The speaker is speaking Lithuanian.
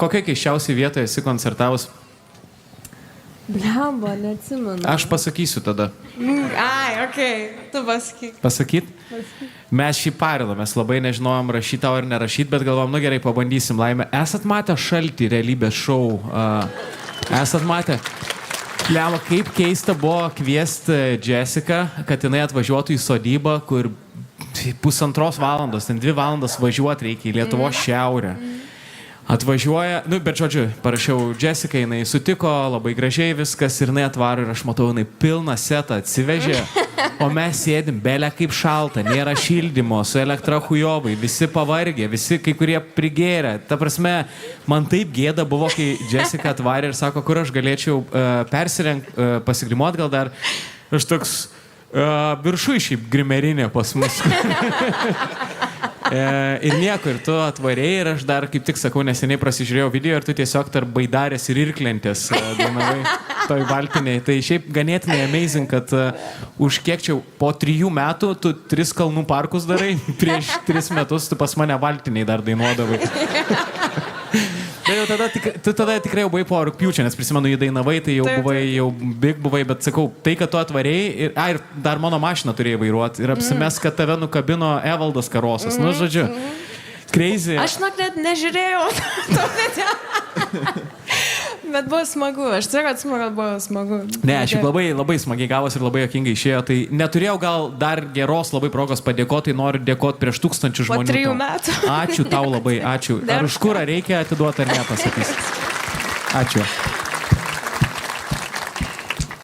kokia keiščiausiai vietoje esi koncertavus? Blemba, neatsimenu. Aš pasakysiu tada. Ai, okei, tu pasakyk. Pasakyt? Mes šį parilą, mes labai nežinojom rašyti tau ar nerašyti, bet galvom, nu gerai, pabandysim laimę. Esat matę Šaltį realybės šou? Esat matę? Blemba, kaip keista buvo kviesti Jessica, kad jinai atvažiuotų į sodybą, kur 1,5 valandos, ten 2 valandas važiuoti reikia į Lietuvos šiaurę. Atvažiuoja, nu, bet žodžiu, parašiau Jessica, jinai sutiko, labai gražiai viskas ir jinai atvaro ir aš matau, jinai pilną setą atsivežė, o mes sėdim, belė kaip šalta, nėra šildymo, su elektra hujovai, visi pavargė, visi kai kurie prigėrė. Ta prasme, man taip gėda buvo, kai Jessica atvarė ir sako, kur aš galėčiau pasigrimuot gal dar. Aš toks viršui šiaip grimerinė pas mus. Ir nieko, ir tu atvarėjai ir aš dar, kaip tik sakau, neseniai prasižiūrėjau video ir tu tiesiog tarp baidarės ir irklentės dainavai toj valtiniai. Tai šiaip ganėtinai amazing, kad už kiek čia po 3 metų tu 3 kalnų parkus darai, prieš 3 metus tu pas mane valtiniai dar dainuodavai. Tai jau tada tikrai jau buvai po rugpjūčio, nes prisimenu, jį dainavai, tai jau buvai, jau big buvai, bet sakau, tai, kad tu atvarėjai ir dar mano mašiną turėjai vairuoti ir apsimes, kad tave nukabino Evaldas Karosas. Nu, žodžiu, crazy. Aš net nežiūrėjau. Bet buvo smagu, aš tiesiog atsimenu, kad buvo smagu. Ne, šiaip labai smagiai gavosi ir labai juokingai išėjo, tai neturėjau gal dar geros labai progos padėkoti, noriu dėkoti prieš 1000 žmonių. Po 3 metų. Ačiū tau labai, ačiū. Ar už kurą reikia atiduoti ar ne, pasakysi. Ačiū.